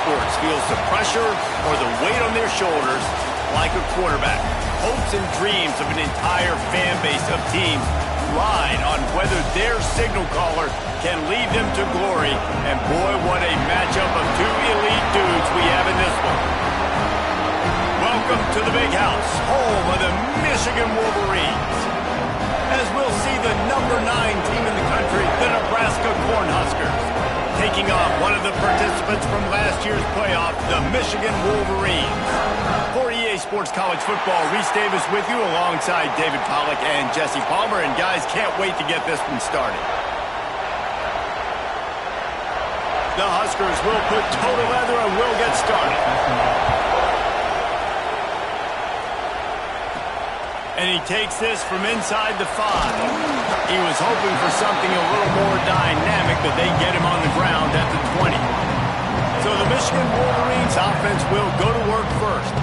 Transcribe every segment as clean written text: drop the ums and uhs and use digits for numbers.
sports feels the pressure or the weight on their shoulders like a quarterback. Hopes and dreams of an entire fan base of teams ride on whether their signal caller can lead them to glory. And boy, what a matchup of two elite dudes we have in this one. Welcome to the Big House, home of the Michigan Wolverines. As we'll see the number 9 team in the country, the Nebraska Cornhuskers, taking on one of the participants from last year's playoff, the Michigan Wolverines. For EA Sports College Football, Reese Davis with you alongside David Pollack and Jesse Palmer. And guys, can't wait to get this one started. The Huskers will put total leather and will get started. And he takes this from inside the 5. He was hoping for something a little more dynamic, but they get him on the ground at the 20. So the Michigan Wolverines offense will go to work first.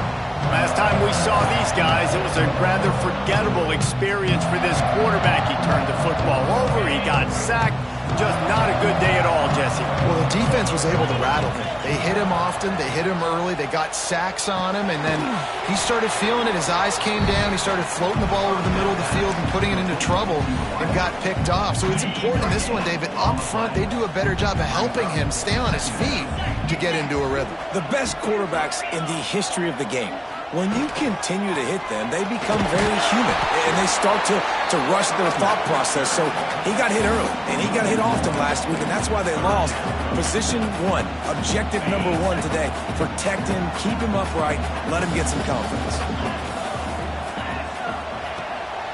Last time we saw these guys, it was a rather forgettable experience for this quarterback. He turned the football over, he got sacked. Just not a good day at all, Jesse. Well, the defense was able to rattle him. They hit him often, they hit him early, they got sacks on him, and then he started feeling it. His eyes came down, he started floating the ball over the middle of the field and putting it into trouble and got picked off. So it's important in this one, David, up front, they do a better job of helping him stay on his feet to get into a rhythm. The best quarterbacks in the history of the game, when you continue to hit them, they become very human, and they start to rush their thought process. So he got hit early, and he got hit often last week, and that's why they lost. Position 1, objective number 1 today, protect him, keep him upright, let him get some confidence.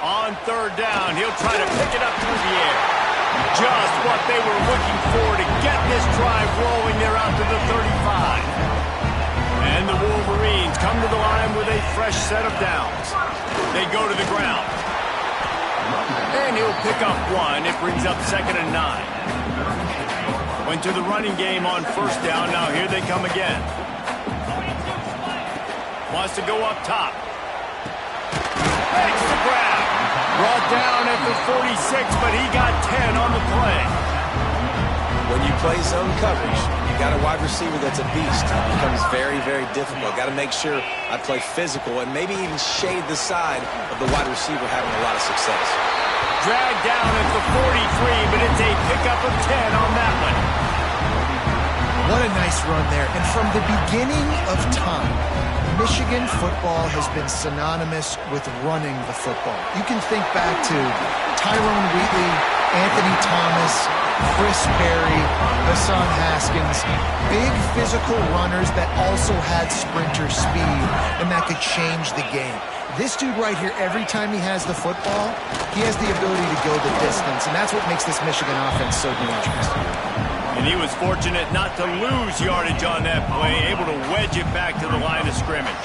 On third down, he'll try to pick it up through the air. Just what they were looking for to get this drive rolling. They're out to the 35. And the Wolverines come to the line with a fresh set of downs. They go to the ground. And he'll pick up 1. It brings up 2nd and 9. Went to the running game on first down. Now here they come again. Wants to go up top. Makes the grab. Brought down at the 46, but he got 10 on the play. When you play zone coverage, you got a wide receiver that's a beast. It becomes very, very difficult. Got to make sure I play physical and maybe even shade the side of the wide receiver having a lot of success. Dragged down at the 43, but it's a pickup of 10 on that one. What a nice run there. And from the beginning of time, Michigan football has been synonymous with running the football. You can think back to Tyrone Wheatley, Anthony Thomas, Chris Perry, Hassan Haskins, big physical runners that also had sprinter speed, and that could change the game. This dude right here, every time he has the football, he has the ability to go the distance, and that's what makes this Michigan offense so dangerous. And he was fortunate not to lose yardage on that play, able to wedge it back to the line of scrimmage.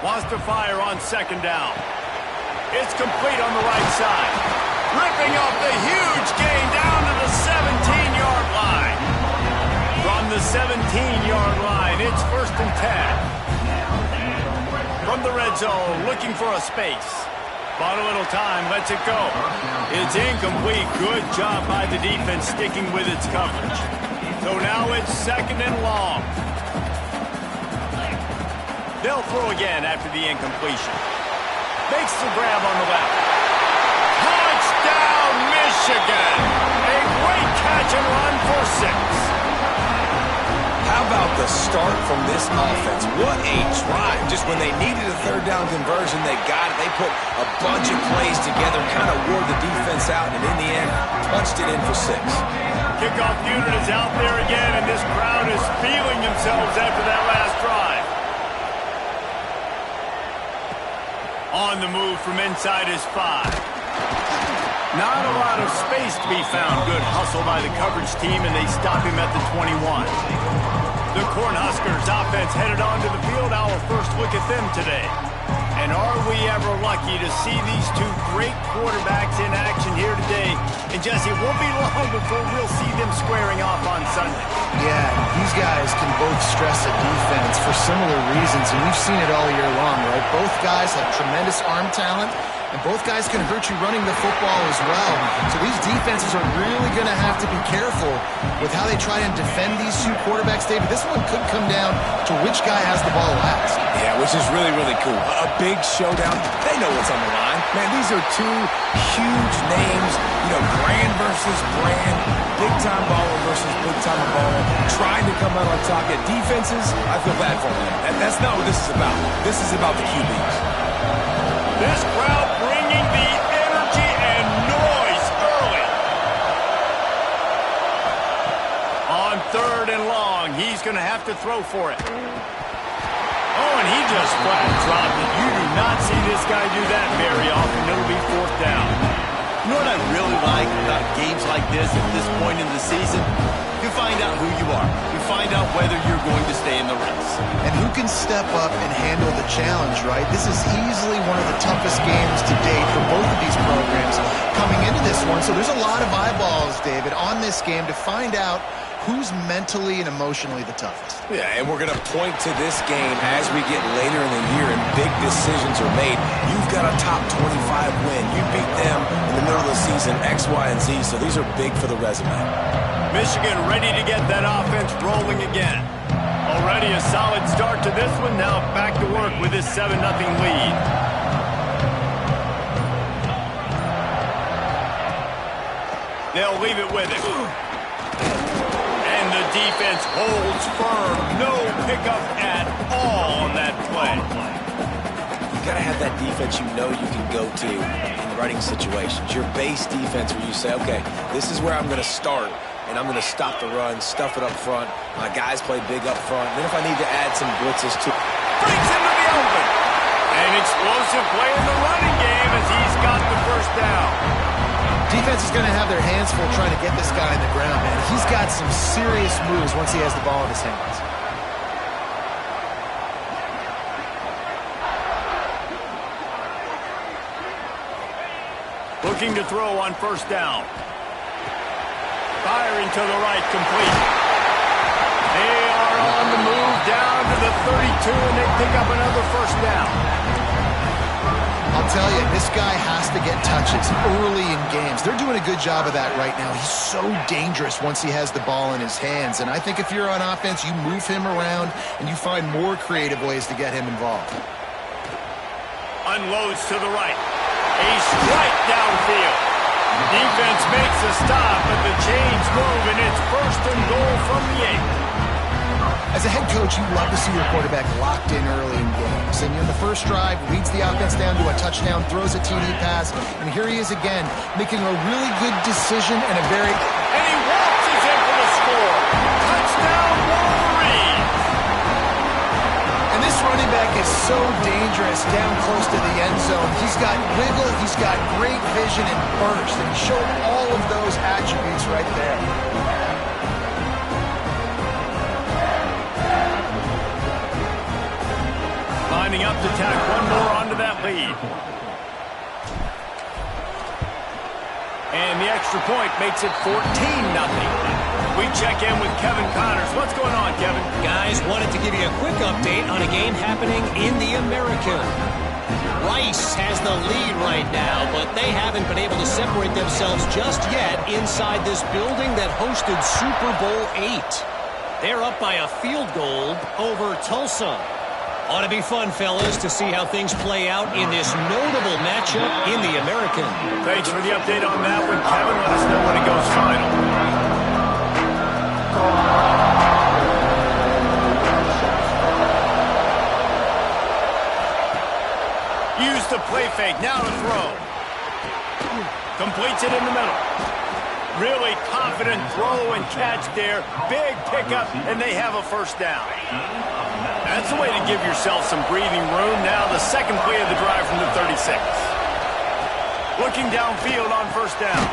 Wants to fire on 2nd down. It's complete on the right side. Ripping off the huge gain down to the 17-yard line. From the 17-yard line, it's 1st and 10. From the red zone, looking for a space. Bought a little time, lets it go. It's incomplete. Good job by the defense sticking with its coverage. So now it's 2nd and long. They'll throw again after the incompletion. Makes the grab on the left. Touchdown, Michigan! A great catch and run for 6. How about the start from this offense? What a drive. Just when they needed a 3rd down conversion, they got it. They put a bunch of plays together, kind of wore the defense out, and in the end, punched it in for 6. Kickoff unit is out there again, and this crowd is feeling themselves after that last drive. On the move from inside his 5. Not a lot of space to be found. Good hustle by the coverage team, and they stop him at the 21. The Cornhuskers offense headed onto the field. Our first look at them today. And are we ever lucky to see these two great quarterbacks in action here today? And Jesse, it won't be long before we'll see them squaring off on Sunday. Yeah, these guys can both stress a defense for similar reasons, and we've seen it all year long, right? Both guys have tremendous arm talent, and both guys can hurt you running the football as well. So these defenses are really going to have to be careful with how they try and defend these two quarterbacks, David. This one could come down to which guy has the ball last. Yeah, which is really, really cool. A big showdown. They know what's on the line. Man, these are two huge names. You know, brand versus brand. Big-time baller versus big-time baller. Trying to come out on top. Yeah, defenses, I feel bad for them. That's not what this is about. This is about the QBs. This crowd bringing the energy and noise early. On 3rd and long, he's going to have to throw for it. Oh, and he just flat dropped it. You do not see this guy do that very often. It'll be 4th down. You know what I really like about games like this at this point in the season? You find out who you are. You find out whether you're going to stay in the race. And who can step up and handle the challenge, right? This is easily one of the toughest games to date for both of these programs coming into this one. So there's a lot of eyeballs, David, on this game to find out who's mentally and emotionally the toughest. Yeah, and we're going to point to this game as we get later in the year and big decisions are made. You've got a top 25 win. You beat them in the middle of the season, X, Y, and Z, so these are big for the resume. Michigan ready to get that offense rolling again. Already a solid start to this one. Now back to work with this 7-0 lead. They'll leave it with him. And the defense holds firm. No pickup at all on that play. You got to have that defense you know you can go to in running situations. Your base defense where you say, okay, this is where I'm going to start, and I'm going to stop the run, stuff it up front. My guys play big up front. Then if I need to add some blitzes to Breaks into the open. An explosive play in the running game as he's got the 1st down. Defense is going to have their hands full trying to get this guy in the ground, man. He's got some serious moves once he has the ball in his hands. Looking to throw on 1st down. Firing to the right, complete. They are on the move down to the 32, and they pick up another 1st down. I'll tell you, this guy has to get touches early in games. They're doing a good job of that right now. He's so dangerous once he has the ball in his hands. And I think if you're on offense, you move him around and you find more creative ways to get him involved. Unloads to the right. A strike downfield. Defense makes a stop, but the chains move, and it's 1st and goal from the 8. As a head coach, you love to see your quarterback locked in early in games. And in the first drive, leads the offense down to a touchdown, throws a TD pass, and here he is again, making a really good decision and a very... And he waltzes in for the score. Touchdown, Wolverines! And this running back is so dangerous down close to the end zone. He's got wiggle, he's got great vision and burst, and he showed all of those attributes right there. Lining up to tack one more onto that lead. And the extra point makes it 14-0. We check in with Kevin Connors. What's going on, Kevin? Guys, wanted to give you a quick update on a game happening in the American. Rice has the lead right now, but they haven't been able to separate themselves just yet inside this building that hosted Super Bowl VIII. They're up by a field goal over Tulsa. Ought to be fun, fellas, to see how things play out in this notable matchup in the American. Thanks for the update on that one, Kevin. Let us know when it goes final. Use the play fake. Now to throw. Completes it in the middle. Really confident throw and catch there. Big pickup, and they have a 1st down. That's the way to give yourself some breathing room. Now the second play of the drive from the 36. Looking downfield on 1st down.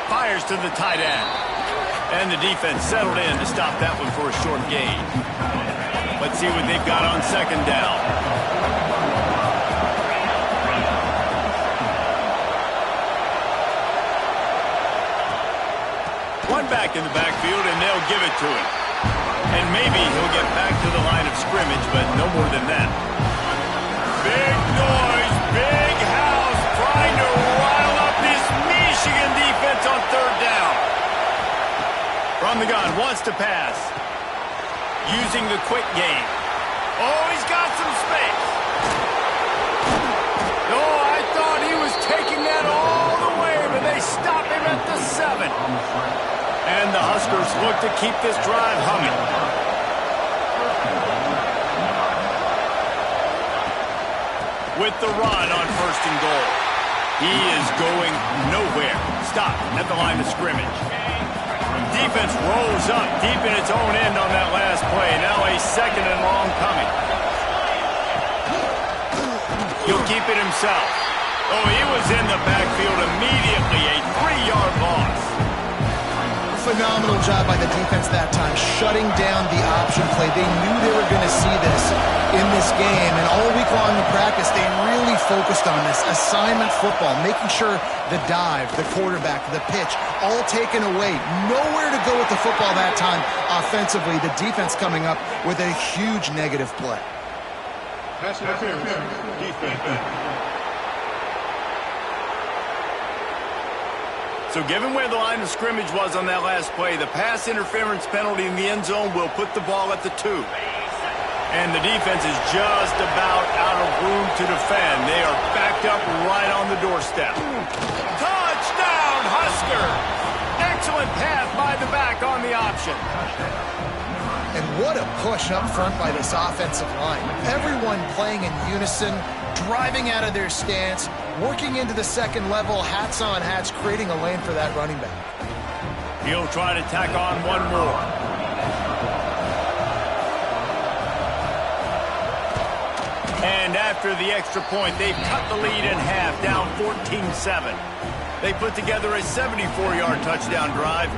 Fires to the tight end. And the defense settled in to stop that one for a short gain. Let's see what they've got on 2nd down. One back in the backfield, and they'll give it to him. And maybe he'll get back to the line of scrimmage, but no more than that. Big noise, big house, pride from the gun, wants to pass. Using the quick game. Oh, he's got some space. Oh, I thought he was taking that all the way, but they stop him at the 7. And the Huskers look to keep this drive humming. With the run on 1st and goal. He is going nowhere. Stop at the line of scrimmage. Defense rolls up deep in its own end on that last play. Now a 2nd and long coming. He'll keep it himself. Oh, he was in the backfield immediately. A 3-yard loss. Phenomenal job by the defense that time, shutting down the option play. They knew they were going to see this in this game, and all week long in practice, they really focused on this assignment football, making sure the dive, the quarterback, the pitch, all taken away. Nowhere to go with the football that time offensively. The defense coming up with a huge negative play. Pass interference. Defense. So given where the line of scrimmage was on that last play, the pass interference penalty in the end zone will put the ball at the 2. And the defense is just about out of room to defend. They are backed up right on the doorstep. Touchdown, Husker! Excellent pass by the back on the option. And what a push up front by this offensive line. Everyone playing in unison, driving out of their stance, working into the 2nd level, hats on hats, creating a lane for that running back. He'll try to tack on one more. And after the extra point, they've cut the lead in half, down 14-7. They put together a 74-yard touchdown drive,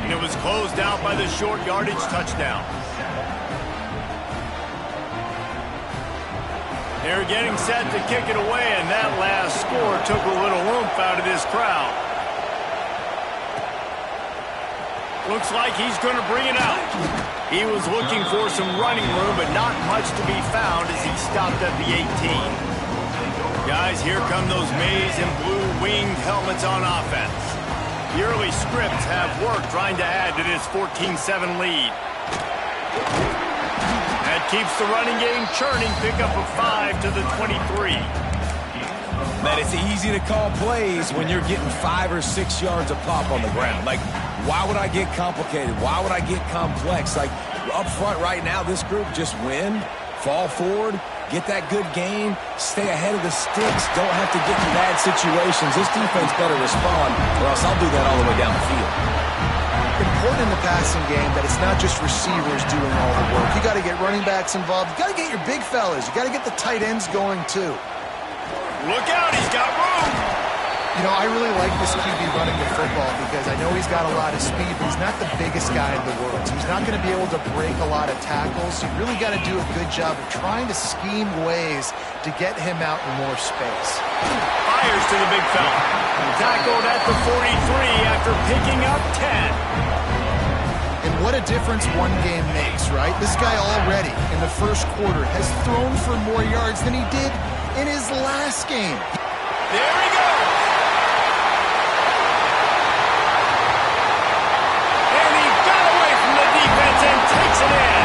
and it was closed out by the short yardage touchdown. They're getting set to kick it away, and that last score took a little oomph out of this crowd. Looks like he's going to bring it out. He was looking for some running room, but not much to be found as he stopped at the 18. Guys, here come those maize and blue winged helmets on offense. The early scripts have worked trying to add to this 14-7 lead. That keeps the running game churning. Pick up a 5 to the 23. Man, it's easy to call plays when you're getting 5 or 6 yards of pop on the ground. Like, why would I get complicated? Why would I get complex? Like, up front right now, this group just win, fall forward, get that good game, stay ahead of the sticks, don't have to get in bad situations. This defense better respond, or else I'll do that all the way down the field. Important in the passing game that it's not just receivers doing all the work. You got to get running backs involved. You got to get your big fellas. You got to get the tight ends going too. Look out, he's got room. You know, I really like this QB running the football because I know he's got a lot of speed, but he's not the biggest guy in the world. So he's not going to be able to break a lot of tackles. You really got to do a good job of trying to scheme ways to get him out in more space. Fires to the big fella. Tackled at the 43 after picking up 10. And what a difference one game makes, right? This guy already in the first quarter has thrown for more yards than he did in his last game. There he goes. And he got away from the defense and takes it in.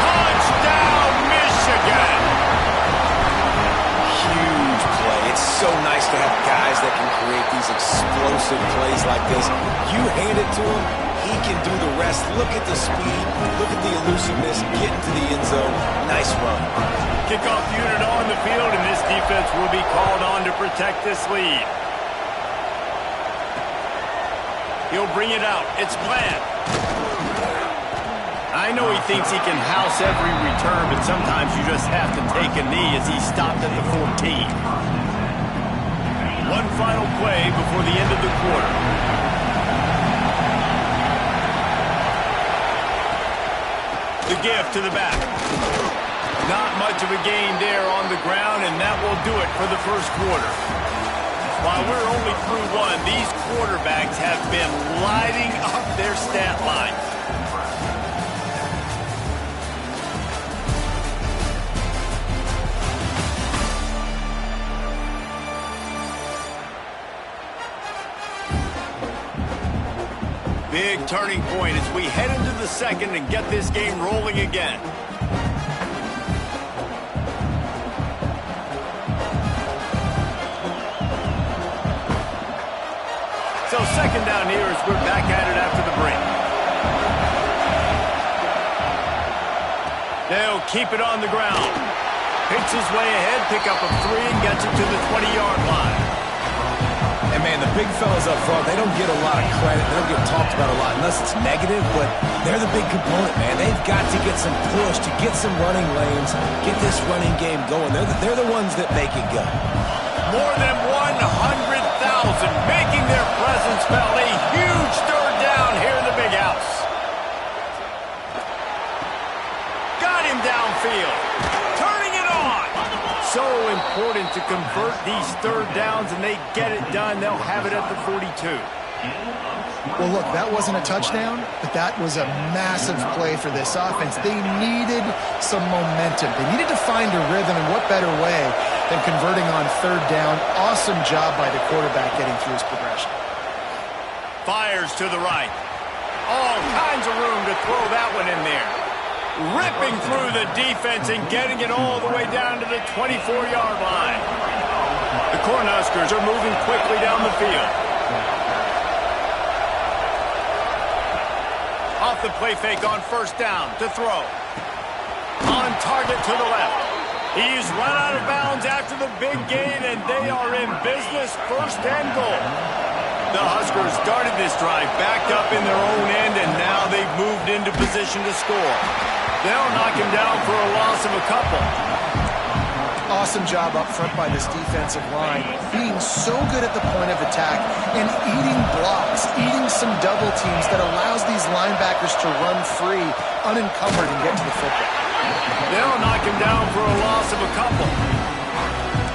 Touchdown, Michigan. Huge play. It's so nice to have guys that can create these explosive plays like this. You hand it to him, he can do the rest. Look at the speed. Look at the elusiveness. Get into the end zone. Nice run. Kickoff unit on the field, and this defense will be called on to protect this lead. He'll bring it out. It's planned. I know he thinks he can house every return, but sometimes you just have to take a knee as he stopped at the 14. One final play before the end of the quarter. The gift to the back. Not much of a gain there on the ground, and that will do it for the first quarter. While we're only through one, these quarterbacks have been lighting up their stat line. Big turning point as we head into the second and get this game rolling again. So second down here as we're back at it after the break. They'll keep it on the ground. Picks his way ahead, pick up a 3, and gets it to the 20-yard line. And, man, the big fellas up front, they don't get a lot of credit. They don't get talked about a lot unless it's negative, but they're the big component, man. They've got to get some push, to get some running lanes, get this running game going. They're the ones that make it go. More than 100,000 making their presence felt. A huge third down here in the big house. Got him downfield. Turning it on. So important to convert these third downs, and they get it done. They'll have it at the 42. Well, look, that wasn't a touchdown, but that was a massive play for this offense. They needed some momentum. They needed to find a rhythm, and what better way than converting on third down. Awesome job by the quarterback getting through his progression. Fires to the right. All kinds of room to throw that one in there. Ripping through the defense and getting it all the way down to the 24-yard line. The Cornhuskers are moving quickly down the field. Off the play fake on first down to throw. On target to the left. He's run out of bounds after the big gain, and they are in business, first and goal. The Huskers started this drive backed up in their own end, and now they've moved into position to score. They'll knock him down for a loss of a couple. Awesome job up front by this defensive line, being so good at the point of attack and eating blocks, eating some double teams that allows these linebackers to run free, unencumbered, and get to the football. They'll knock him down for a loss of a couple.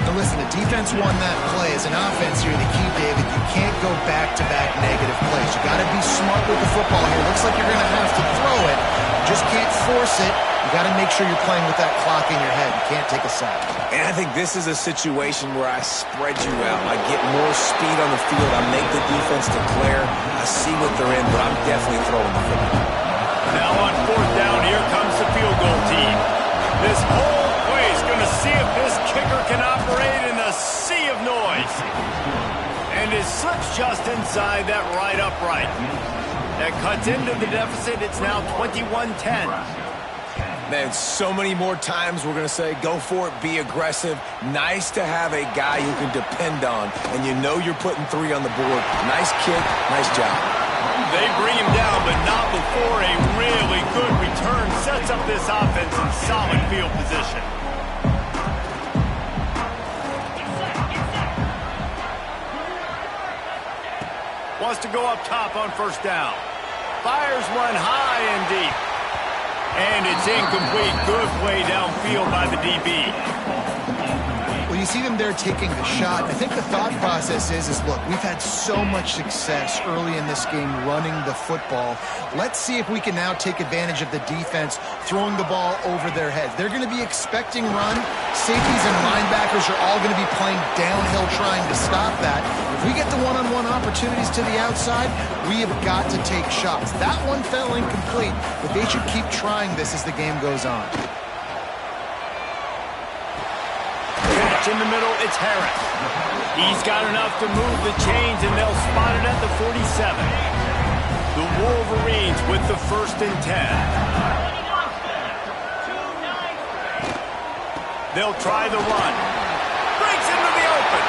Now listen, the defense won that play. As an offense here, the key, David, you can't go back-to-back negative plays. You got to be smart with the football here. Looks like you're going to have to throw it. You just can't force it. You got to make sure you're playing with that clock in your head. You can't take a sack. And I think this is a situation where I spread you out. I get more speed on the field. I make the defense declare. I see what they're in, but I'm definitely throwing the football. Now on fourth down, here comes the field goal team. This whole play is going to see if this kicker can operate in the sea of noise. And it slips just inside that right upright. That cuts into the deficit. It's now 21-10. Man, so many more times we're going to say, go for it, be aggressive. Nice to have a guy you can depend on, and you know you're putting 3 on the board. Nice kick, nice job. They bring him down, but not before a really good return sets up this offense in solid field position. Wants to go up top on first down. Fires one high and deep. And it's incomplete. Good play downfield by the DB. Well, you see them there taking the shot. I think the thought process is look, we've had so much success early in this game running the football. Let's see if we can now take advantage of the defense throwing the ball over their heads. They're going to be expecting run. Safeties and linebackers are all going to be playing downhill trying to stop that. If we get the one-on-one opportunities to the outside, we have got to take shots. That one fell incomplete, but they should keep trying this as the game goes on. In the middle, it's Harris. He's got enough to move the chains, and they'll spot it at the 47. The Wolverines with the 1st and 10. They'll try the run. Breaks into the open.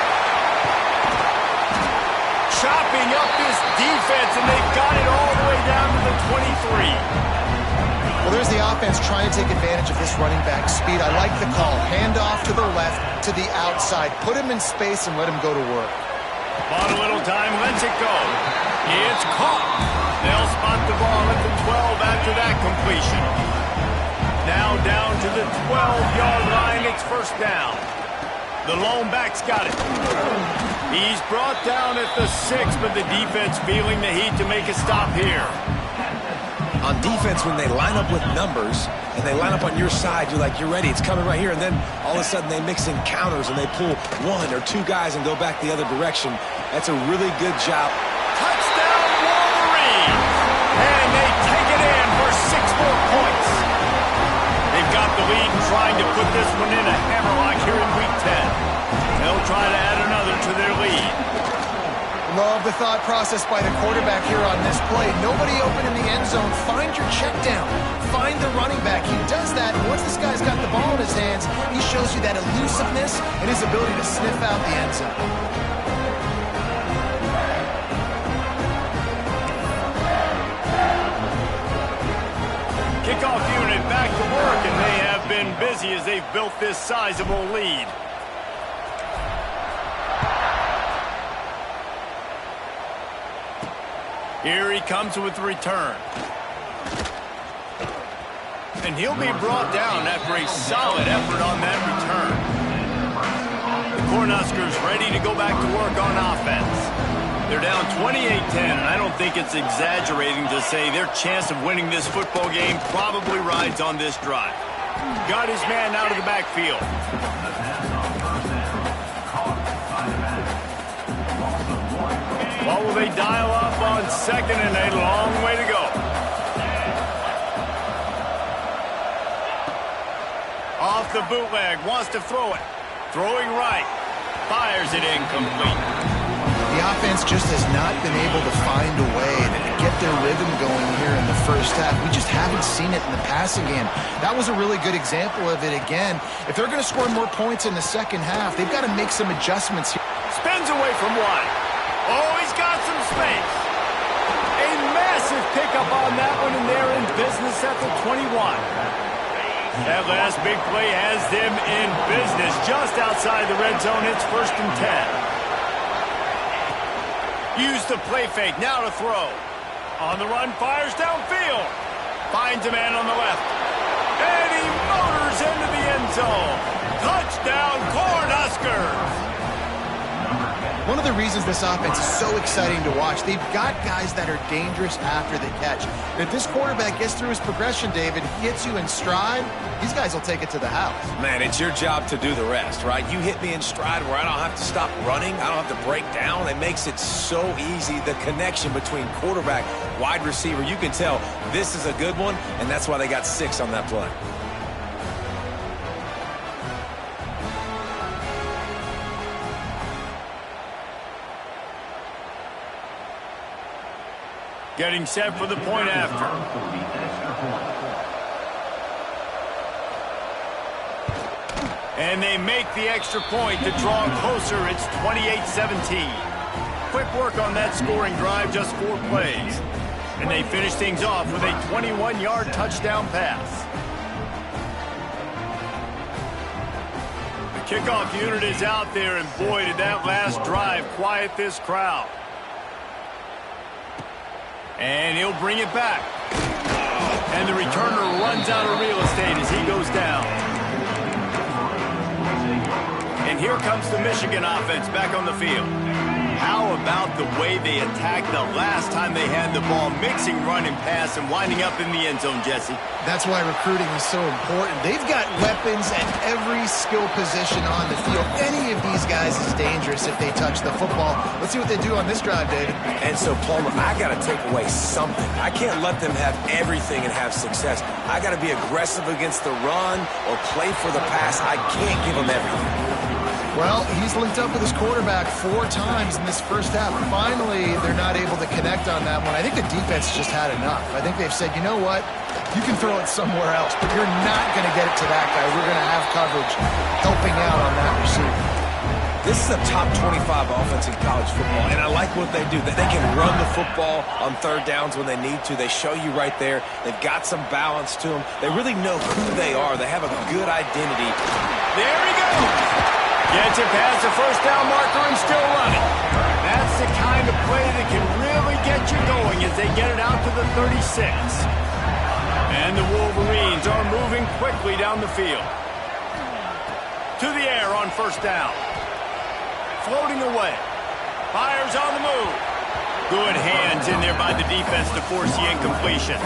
Chopping up this defense, and they've got it all the way down to the 23. Well, there's the offense trying to take advantage of this running back speed. I like the call. Hand off to the left, to the outside. Put him in space and let him go to work. Bought a little time, lets it go. It's caught. They'll spot the ball at the 12 after that completion. Now down to the 12-yard line. It's first down. The lone back's got it. He's brought down at the 6, but the defense feeling the heat to make a stop here. On defense, when they line up with numbers and they line up on your side, you're like, you're ready, it's coming right here. And then all of a sudden they mix in counters and they pull 1 or 2 guys and go back the other direction. That's a really good job. Touchdown, Wolverines! trying to put this one in a hammerlock here in Week 10. They'll try to add another to their lead. Love the thought process by the quarterback here on this play. Nobody open in the end zone. Find your check down. Find the running back. He does that, and once this guy's got the ball in his hands, he shows you that elusiveness and his ability to sniff out the end zone. Kickoff unit back to work, and they have been busy as they've built this sizable lead. Here he comes with the return. And he'll be brought down after a solid effort on that return. The Cornhuskers ready to go back to work on offense. They're down 28-10, and I don't think it's exaggerating to say their chance of winning this football game probably rides on this drive. Got his man out of the backfield. What will they dial up on second and a long way to go? Off the bootleg, wants to throw it. Throwing right. Fires it incomplete. The offense just has not been able to find a way to get their rhythm going here in the first half. We just haven't seen it in the passing game. That was a really good example of it again. If they're going to score more points in the second half, they've got to make some adjustments here. Spins away from one. Oh, he's got some space. A massive pickup on that one, and they're in business at the 21. That last big play has them in business just outside the red zone. It's 1st and 10. Use the play fake, now to throw. On the run, fires downfield. Finds a man on the left. And he motors into the end zone. Touchdown, Cornhuskers! One of the reasons this offense is so exciting to watch, they've got guys that are dangerous after the catch. If this quarterback gets through his progression, David, hits you in stride, these guys will take it to the house. Man, it's your job to do the rest, right? You hit me in stride where I don't have to stop running. I don't have to break down. It makes it so easy. The connection between quarterback, wide receiver, you can tell this is a good one, and that's why they got 6 on that play. Getting set for the point after. And they make the extra point to draw closer. It's 28-17. Quick work on that scoring drive, just 4 plays. And they finish things off with a 21-yard touchdown pass. The kickoff unit is out there, and boy, did that last drive quiet this crowd. And he'll bring it back. And the returner runs out of real estate as he goes down. And here comes the Michigan offense back on the field. How about the way they attacked the last time they had the ball, mixing run and pass and winding up in the end zone, Jesse? That's why recruiting is so important. They've got weapons at every skill position on the field. Any of these guys is dangerous if they touch the football. Let's see what they do on this drive, David. And so, Palmer, I got to take away something. I can't let them have everything and have success. I got to be aggressive against the run or play for the pass. I can't give them everything. Well, he's linked up with his quarterback 4 times in this first half. Finally, they're not able to connect on that one. I think the defense just had enough. I think they've said, you know what? You can throw it somewhere else, but you're not going to get it to that guy. We're going to have coverage helping out on that receiver. This is a top 25 offense in college football, and I like what they do. They can run the football on 3rd downs when they need to. They show you right there. They've got some balance to them. They really know who they are. They have a good identity. There he goes. Gets it past the first down marker and still running. That's the kind of play that can really get you going as they get it out to the 36. And the Wolverines are moving quickly down the field. To the air on first down. Floating away. Fires on the move. Good hands in there by the defense to force the incompletion.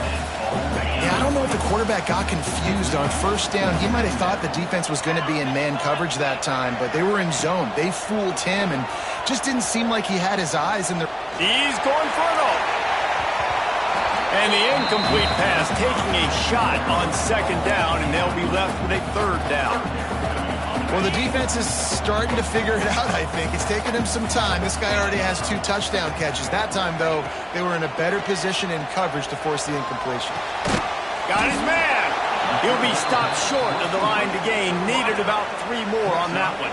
Yeah, I don't know if the quarterback got confused on first down. He might have thought the defense was going to be in man coverage that time, but they were in zone. They fooled him and just didn't seem like he had his eyes in the... He's going for it all. And the incomplete pass taking a shot on second down, and they'll be left with a third down. Well, the defense is starting to figure it out, I think. It's taken him some time. This guy already has 2 touchdown catches. That time, though, they were in a better position in coverage to force the incompletion. Got his man. He'll be stopped short of the line to gain. Needed about 3 more on that one.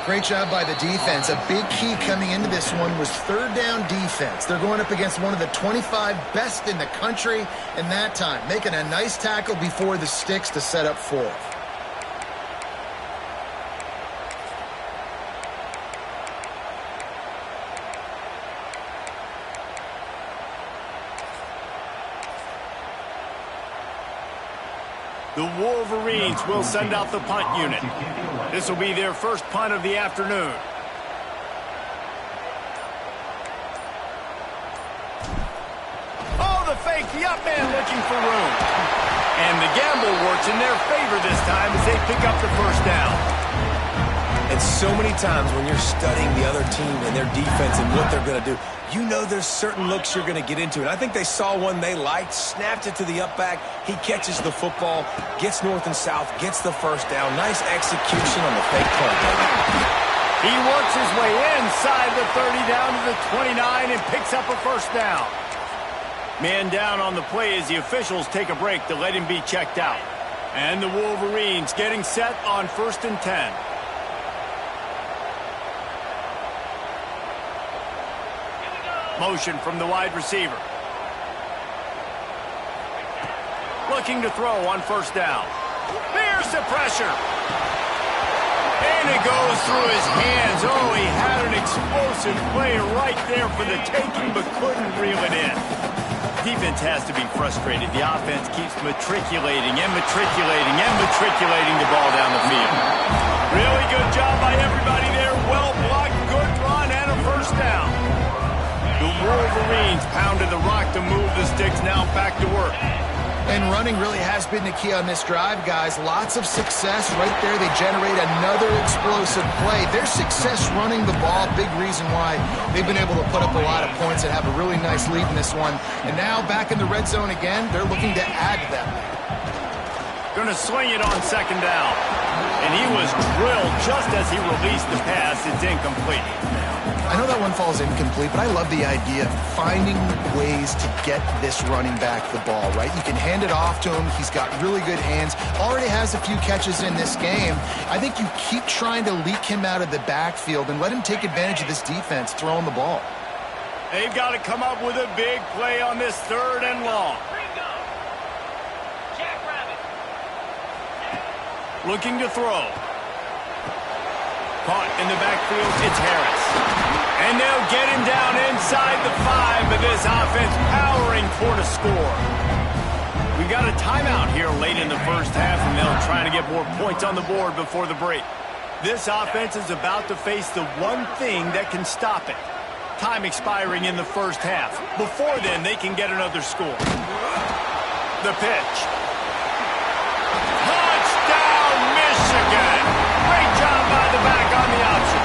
Great job by the defense. A big key coming into this one was third down defense. They're going up against one of the 25 best in the country in that time, making a nice tackle before the sticks to set up fourth. The Wolverines will send out the punt unit. This will be their first punt of the afternoon. Oh, the fake, the up man looking for room. And the gamble works in their favor this time as they pick up the first down. And so many times when you're studying the other team and their defense and what they're going to do, you know there's certain looks you're going to get into. And I think they saw one they liked, snapped it to the up back. He catches the football, gets north and south, gets the first down. Nice execution on the fake punt. He works his way inside the 30 down to the 29 and picks up a first down. Man down on the play as the officials take a break to let him be checked out. And the Wolverines getting set on 1st and 10. Motion from the wide receiver. Looking to throw on first down. There's the pressure. And it goes through his hands. Oh, he had an explosive play right there for the taking, but couldn't reel it in. Defense has to be frustrated. The offense keeps matriculating and matriculating and matriculating the ball down the field. Really good job by everybody there. Well blocked, good run, and a first down. The Wolverines pounded the rock to move the sticks, now back to work. And running really has been the key on this drive, guys. Lots of success right there. They generate another explosive play. Their success running the ball, big reason why they've been able to put up a lot of points and have a really nice lead in this one. And now back in the red zone again, they're looking to add to that lead. Going to swing it on second down. And he was drilled just as he released the pass. It's incomplete. I know that one falls incomplete, but I love the idea of finding ways to get this running back the ball, right? You can hand it off to him. He's got really good hands. Already has a few catches in this game. I think you keep trying to leak him out of the backfield and let him take advantage of this defense throwing the ball. They've got to come up with a big play on this 3rd and long. Looking to throw. Caught in the backfield, it's Harris. And they'll get him down inside the 5, but this offense powering toward a score. We got a timeout here late in the first half, and they'll try to get more points on the board before the break. This offense is about to face the one thing that can stop it. Time expiring in the first half. Before then, they can get another score. The pitch. Touchdown, Michigan! Great job by the back on the option.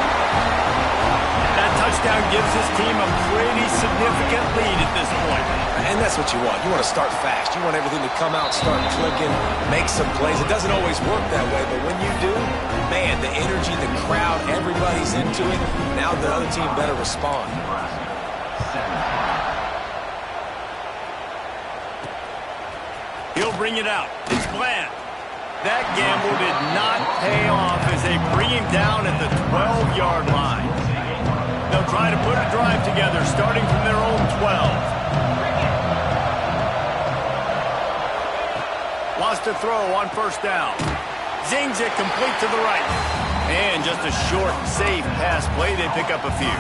That touchdown gives his team a pretty significant lead at this point. And that's what you want. You want to start fast. You want everything to come out, start clicking, make some plays. It doesn't always work that way, but when you do, man, the energy, the crowd, everybody's into it. Now the other team better respond. He'll bring it out. It's Bland. That gamble did not pay off as they bring him down at the 12-yard line. They'll try to put a drive together starting from their own 12. Lost a throw on first down. Zings it complete to the right. And just a short, safe pass play. They pick up a few.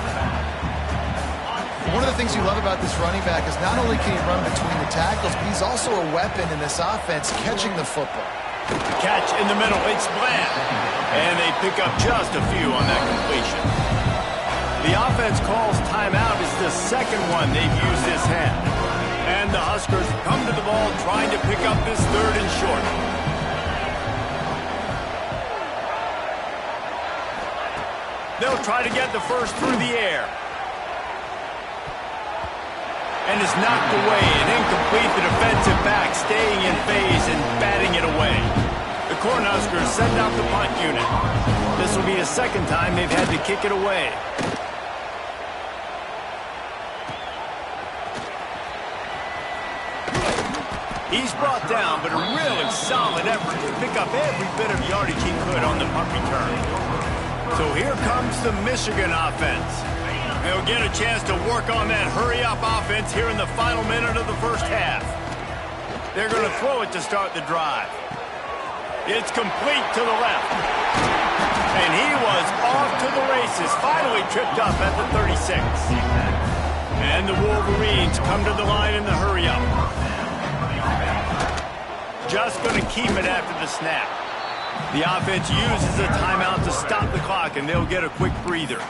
One of the things you love about this running back is not only can he run between the tackles, but he's also a weapon in this offense catching the football. Catch in the middle. It's Bland. And they pick up just a few on that completion. The offense calls timeout as the second one they've used this half. And the Huskers come to the ball trying to pick up this 3rd and short. They'll try to get the first through the air. And is knocked away and incomplete. The defensive back staying in phase and batting it away. The Cornhuskers send out the punt unit. This will be a second time they've had to kick it away. He's brought down, but a really solid effort to pick up every bit of yardage he could on the punt return. So here comes the Michigan offense. They'll get a chance to work on that hurry-up offense here in the final minute of the first half. They're going to throw it to start the drive. It's complete to the left. And he was off to the races, finally tripped up at the 36. And the Wolverines come to the line in the hurry-up. Just going to keep it after the snap. The offense uses a timeout to stop the clock, and they'll get a quick breather.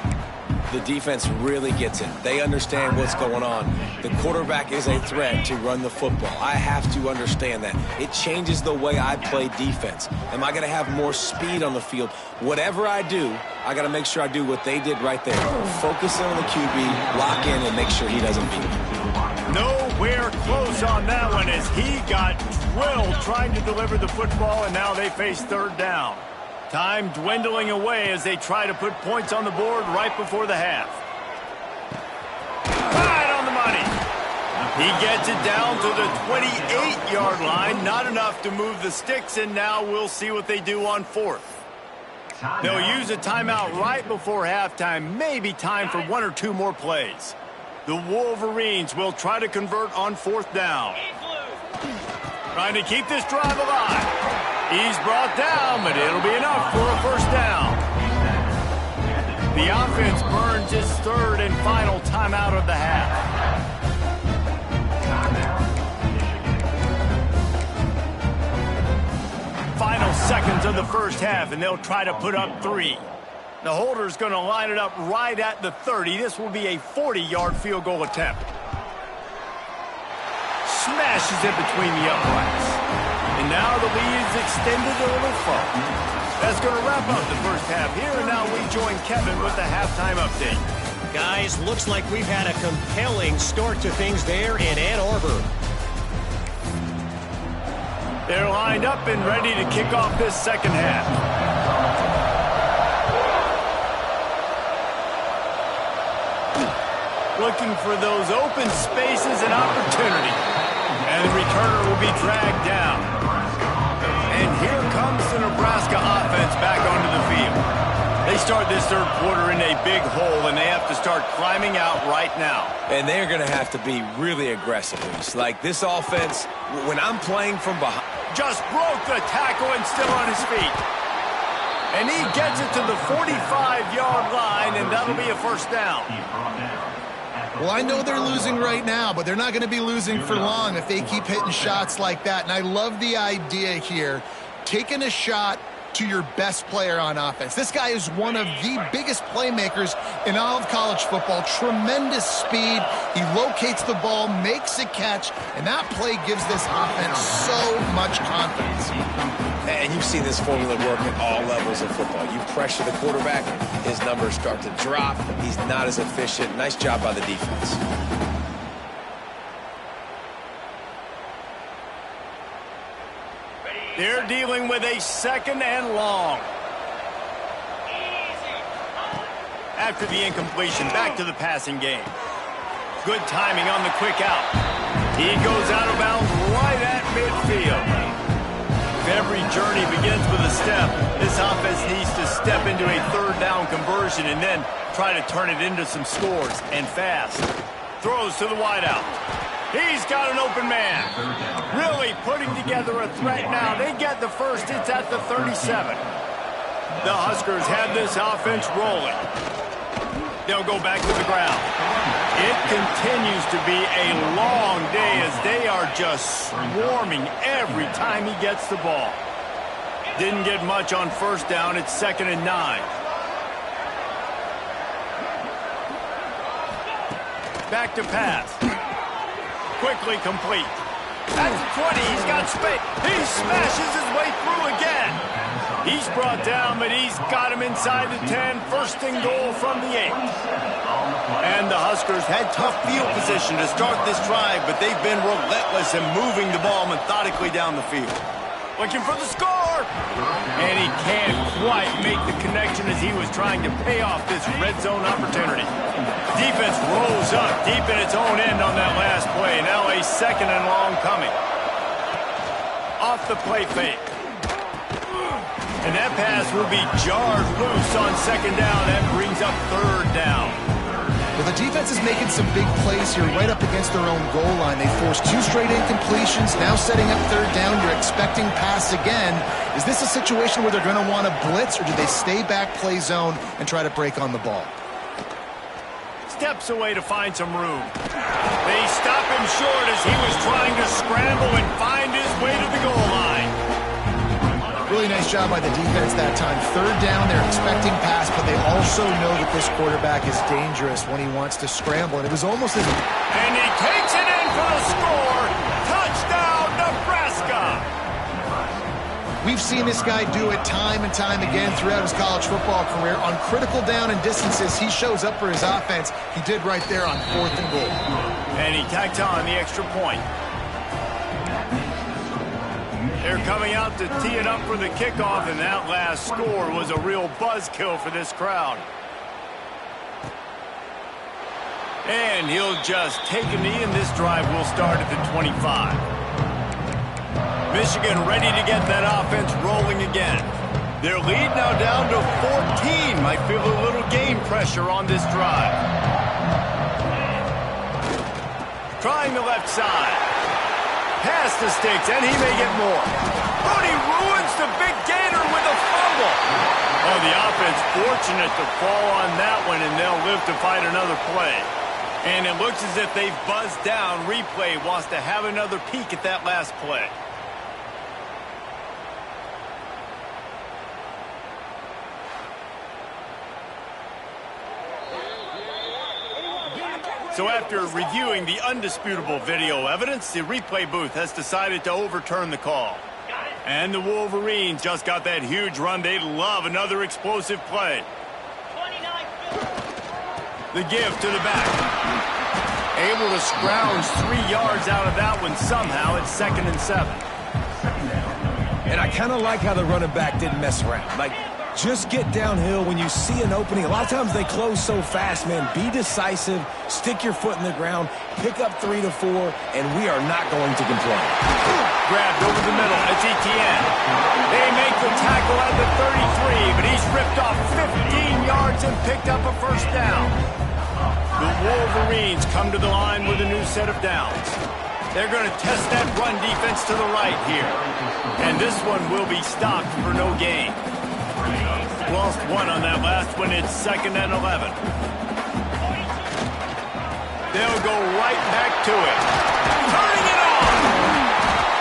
The defense really gets it. They understand what's going on. The quarterback is a threat to run the football. I have to understand that. It changes the way I play defense. Am I going to have more speed on the field? Whatever I do, I got to make sure I do what they did right there. Focus in on the QB, lock in, and make sure he doesn't beat it. Nowhere close on that one as he got drilled trying to deliver the football, and now they face third down. Time dwindling away as they try to put points on the board right before the half. Right on the money. He gets it down to the 28-yard line. Not enough to move the sticks, and now we'll see what they do on fourth. They'll use a timeout right before halftime. Maybe time for one or two more plays. The Wolverines will try to convert on fourth down. Trying to keep this drive alive. He's brought down, but it'll be enough for a first down. The offense burns its third and final timeout of the half. Final seconds of the first half, and they'll try to put up 3. The holder's going to line it up right at the 30. This will be a 40-yard field goal attempt. Smashes it between the uprights. And now the lead is extended a little further. That's going to wrap up the first half here, and now we join Kevin with the halftime update. Guys, looks like we've had a compelling start to things there in Ann Arbor. They're lined up and ready to kick off this second half. Looking for those open spaces and opportunity. And the returner will be dragged down. And here comes the Nebraska offense back onto the field. They start this third quarter in a big hole, and they have to start climbing out right now. And they're going to have to be really aggressive. Like this offense, when I'm playing from behind. Just broke the tackle and still on his feet. And he gets it to the 45-yard line, and that'll be a first down. Well, I know they're losing right now, but they're not going to be losing for long if they keep hitting shots like that. And I love the idea here, taking a shot to your best player on offense. This guy is one of the biggest playmakers in all of college football. Tremendous speed. He locates the ball, makes a catch, and that play gives this offense so much confidence. And you've seen this formula work at all levels of football. You pressure the quarterback, his numbers start to drop. He's not as efficient. Nice job by the defense. They're dealing with a second and long. After the incompletion, back to the passing game. Good timing on the quick out. He goes out of bounds right at midfield. Every journey begins with a step. This offense needs to step into a third down conversion and then try to turn it into some scores, and fast. Throws to the wideout. He's got an open man. Really putting together a threat now. They get the first. It's at the 37. The Huskers have this offense rolling. They'll go back to the ground. It continues to be a long day as they are just swarming every time he gets the ball. Didn't get much on first down. It's 2nd and 9. Back to pass. Quickly complete. At the 20, he's got space. He smashes his way through again. He's brought down, but he's got him inside the 10. First and goal from the 8. And the Huskers had tough field position to start this drive, but they've been relentless in moving the ball methodically down the field. Looking for the score. And he can't quite make the connection as he was trying to pay off this red zone opportunity. Defense rolls up deep in its own end on that last play. Now a second and long coming. Off the play fake. And that pass will be jarred loose on second down. That brings up third down. Well, the defense is making some big plays here right up against their own goal line. They forced 2 straight incompletions, now setting up third down. You're expecting pass again. Is this a situation where they're going to want to blitz, or do they stay back, play zone, and try to break on the ball? Steps away to find some room. They stop him short as he was trying to scramble and find his way to the goal line. Really nice job by the defense that time. Third down, they're expecting pass, but they also know that this quarterback is dangerous when he wants to scramble. And it was almost as... And he takes it in for the score. Touchdown, Nebraska. We've seen this guy do it time and time again throughout his college football career. On critical down and distances, he shows up for his offense. He did right there on 4th and goal. And he tacked on the extra point. They're coming out to tee it up for the kickoff, and that last score was a real buzzkill for this crowd. And he'll just take a knee, and this drive will start at the 25. Michigan ready to get that offense rolling again. Their lead now down to 14. Might feel a little game pressure on this drive. Trying the left side. Past the sticks, and he may get more. Brody ruins the big gator with a fumble. Oh, the offense fortunate to fall on that one, and they'll live to fight another play. And it looks as if they've buzzed down. Replay wants to have another peek at that last play. So after reviewing the undisputable video evidence, the replay booth has decided to overturn the call. And the Wolverines just got that huge run. They love another explosive play. The give to the back. Able to scrounge 3 yards out of that one somehow. It's 2nd and 7. And I kind of like how the running back didn't mess around. Like, just get downhill when you see an opening. A lot of times they close so fast, man. Be decisive, stick your foot in the ground, pick up 3 to 4, and we are not going to complain. Grabbed over the middle. It's Etienne. They make the tackle at the 33, but he's ripped off 15 yards and picked up a first down. The Wolverines come to the line with a new set of downs. They're going to test that run defense to the right here. And this one will be stopped for no gain. Lost one on that last one. It's 2nd and 11. They'll go right back to it. Turning it on.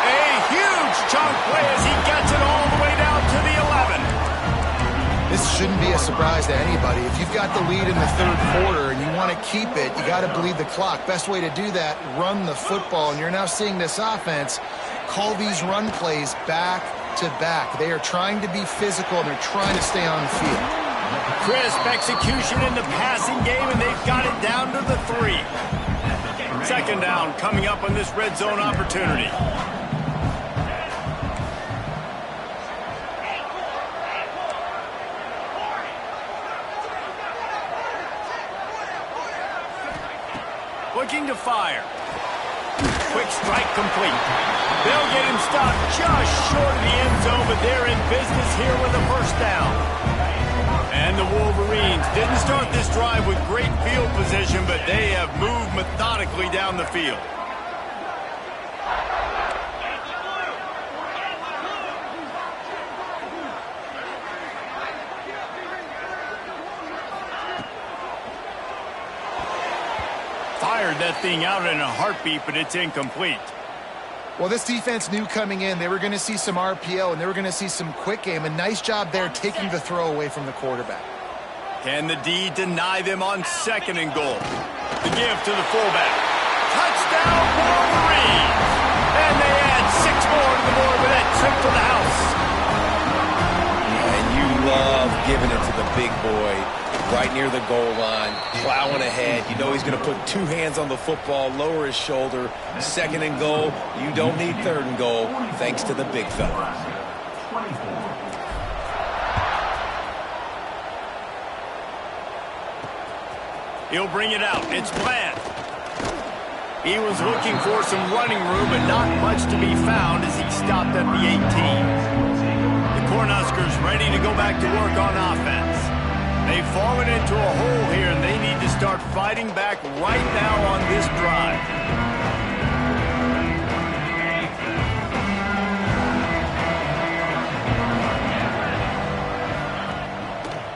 A huge chunk play as he gets it all the way down to the 11. This shouldn't be a surprise to anybody. If you've got the lead in the 3rd quarter and you want to keep it, you got to bleed the clock. Best way to do that, run the football. And you're now seeing this offense call these run plays back to back. They are trying to be physical, and they're trying to stay on the field. Crisp execution in the passing game, and they've got it down to the 3. 2nd down coming up on this red zone opportunity. Looking to fire. Quick strike complete. They'll get him stopped just short of the end zone, but they're in business here with a first down. And the Wolverines didn't start this drive with great field position, but they have moved methodically down the field. Fired that thing out in a heartbeat, but it's incomplete. Well, this defense knew coming in they were going to see some RPO and they were going to see some quick game. A nice job there taking the throw away from the quarterback. Can the D deny them on 2nd and goal? The give to the fullback. Touchdown, Wolverines! And more to the board with that trip to the house. And you love giving it to the big boy right near the goal line, plowing ahead. You know he's going to put two hands on the football, lower his shoulder. Second and goal. You don't need third and goal, thanks to the big fella. He'll bring it out. It's Bland. He was looking for some running room, but not much to be found as he stopped at the 18. The Cornhuskers ready to go back to work on offense. They've fallen into a hole here, and they need to start fighting back right now on this drive.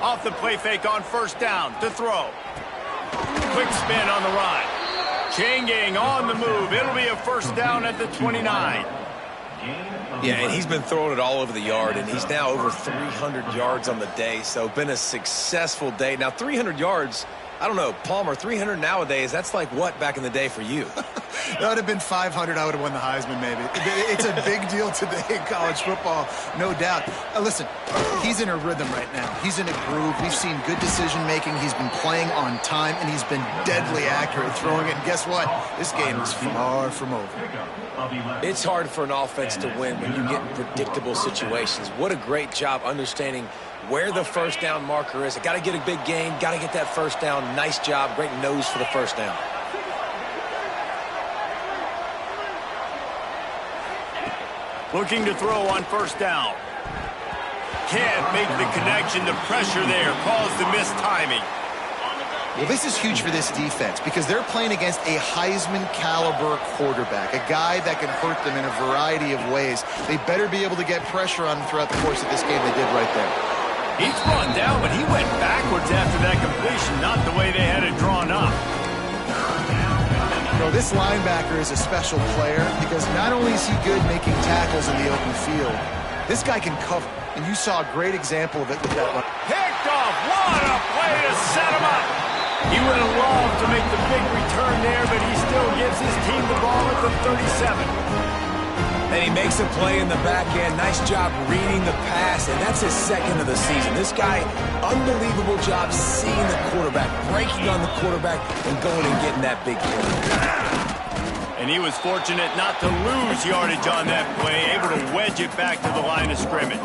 Off the play fake on first down to throw. Quick spin on the run. Chain gang on the move. It'll be a first down at the 29. Yeah, and he's been throwing it all over the yard, and he's now over 300 yards on the day, so been a successful day. Now, 300 yards, I don't know, Palmer, 300 nowadays, that's like what back in the day for you? That would have been 500. I would have won the Heisman, maybe. It's a big deal today in college football, no doubt. Listen, he's in a rhythm right now. He's in a groove. We've seen good decision-making. He's been playing on time, and he's been deadly accurate throwing it. And guess what? This game is far from over. It's hard for an offense to win when you get in predictable situations. What a great job understanding where the first down marker is. I got to get a big gain, got to get that first down. Nice job, great nose for the first down. Looking to throw on first down. Can't make the connection. The pressure there caused the missed timing. Well, this is huge for this defense because they're playing against a Heisman-caliber quarterback, a guy that can hurt them in a variety of ways. They better be able to get pressure on him throughout the course of this game. They did right there. He's brought down, but he went backwards after that completion, not the way they had it drawn up. You know, this linebacker is a special player because not only is he good making tackles in the open field, this guy can cover. And you saw a great example of it with that one. Picked off. What a play to set him up. He would have loved to make the big return there, but he still gives his team the ball at the 37. And he makes a play in the back end. Nice job reading the pass, and that's his second of the season. This guy, unbelievable job seeing the quarterback, breaking on the quarterback, and going and getting that big play. And he was fortunate not to lose yardage on that play, able to wedge it back to the line of scrimmage.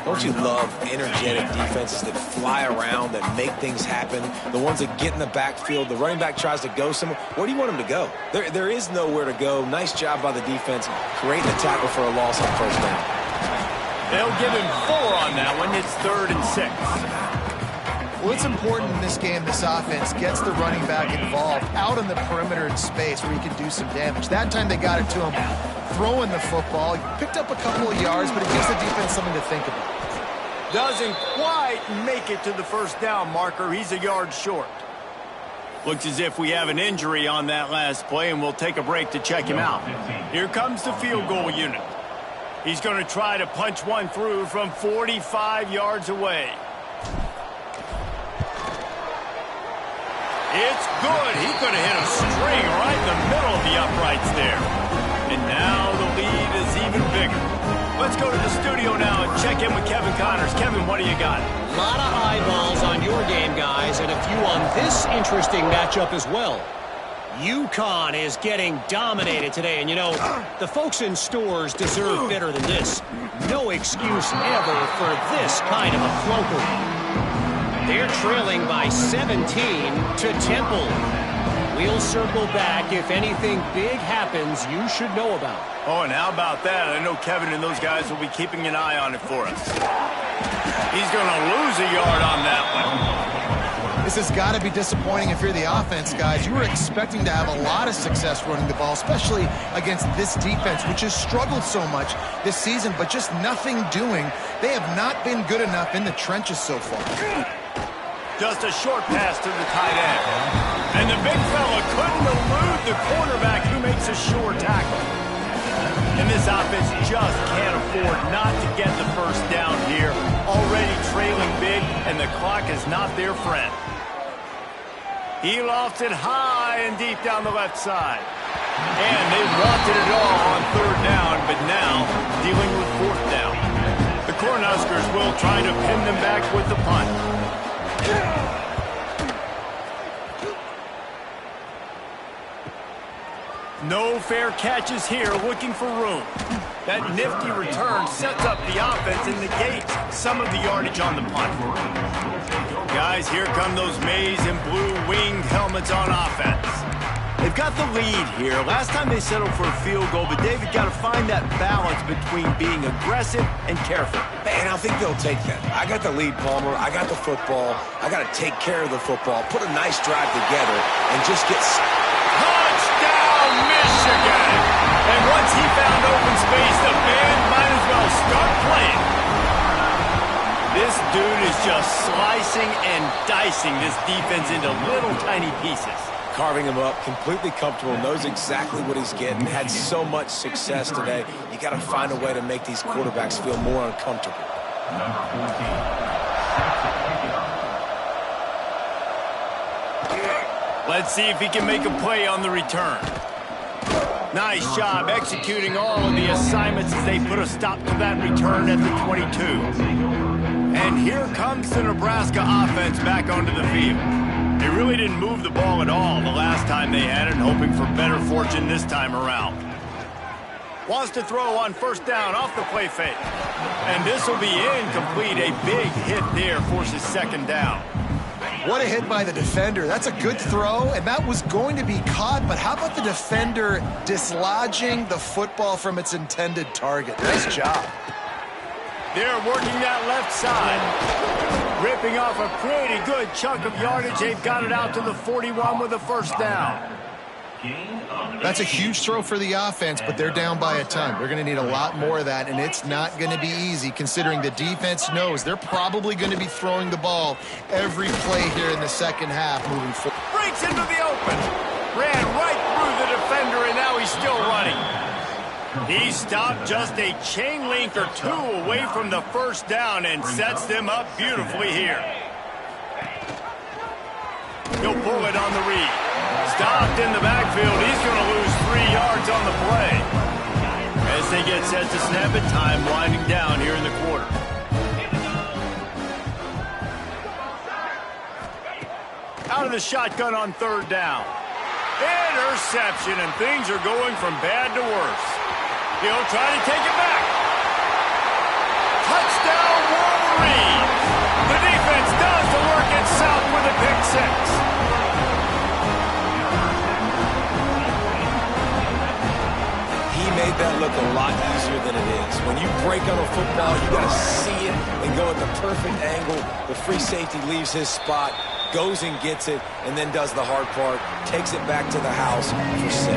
Don't you love energetic defenses that fly around, that make things happen? The ones that get in the backfield, the running back tries to go somewhere. Where do you want him to go? There is nowhere to go. Nice job by the defense, creating a tackle for a loss on first down. They'll give him 4 on that one. It's 3rd and 6. Well, it's important in this game, this offense gets the running back involved out on the perimeter in space where he can do some damage. That time they got it to him throwing the football. He picked up a couple of yards, but it gives the defense something to think about. Doesn't quite make it to the first down marker. He's a yard short. Looks as if we have an injury on that last play, and we'll take a break to check him out. Here comes the field goal unit. He's going to try to punch one through from 45 yards away. It's good. He could have hit a string right in the middle of the uprights there. And now the lead is even bigger. Let's go to the studio now and check in with Kevin Connors. Kevin, what do you got? A lot of eyeballs on your game, guys, and a few on this interesting matchup as well. UConn is getting dominated today, and you know, the folks in stores deserve better than this. No excuse ever for this kind of a clunker. They're trailing by 17 to Temple. We'll circle back if anything big happens you should know about. Oh, and how about that? I know Kevin and those guys will be keeping an eye on it for us. He's going to lose a yard on that one. This has got to be disappointing if you're the offense, guys. You were expecting to have a lot of success running the ball, especially against this defense, which has struggled so much this season, but just nothing doing. They have not been good enough in the trenches so far. Just a short pass to the tight end. And the big fella couldn't elude the cornerback who makes a sure tackle. And this offense just can't afford not to get the first down here. Already trailing big, and the clock is not their friend. He lofts it high and deep down the left side. And they wanted it all on third down, but now dealing with fourth down. The Cornhuskers will try to pin them back with the punt. No fair catches here, looking for room. That nifty return sets up the offense and negates some of the yardage on the punt. Guys, here come those maize and blue winged helmets on offense. They've got the lead here. Last time they settled for a field goal, but David got to find that balance between being aggressive and careful. And I think they'll take that. I got the lead, Palmer. I got the football. I got to take care of the football, put a nice drive together, and just get... Touchdown, Michigan! And once he found open space, the band might as well start playing. This dude is just slicing and dicing this defense into little tiny pieces. Carving him up, completely comfortable, knows exactly what he's getting, had so much success today. You got to find a way to make these quarterbacks feel more uncomfortable. Let's see if he can make a play on the return. Nice job executing all of the assignments as they put a stop to that return at the 22. And here comes the Nebraska offense back onto the field. They really didn't move the ball at all the last time they had it, hoping for better fortune this time around. Wants to throw on first down off the play fake. And this will be incomplete. A big hit there forces second down. What a hit by the defender. That's a good throw, and that was going to be caught, but how about the defender dislodging the football from its intended target? Nice job. They're working that left side. Ripping off a pretty good chunk of yardage. They've got it out to the 41 with a first down. That's a huge throw for the offense, but they're down by a ton. They're going to need a lot more of that, and it's not going to be easy considering the defense knows they're probably going to be throwing the ball every play here in the second half moving forward. Breaks into the open. Ran right through the defender, and now he's still running. He stopped just a chain link or two away from the first down and sets them up beautifully here. He'll pull it on the read. Stopped in the backfield. He's going to lose 3 yards on the play. As they get set to snap it, time winding down here in the quarter. Out of the shotgun on third down. Interception, and things are going from bad to worse. He'll try to take it back. Touchdown, Wolverines! The defense does the work itself with a pick six. He made that look a lot easier than it is. When you break on a football, you got to see it and go at the perfect angle. The free safety leaves his spot, goes and gets it, and then does the hard part, takes it back to the house for 6.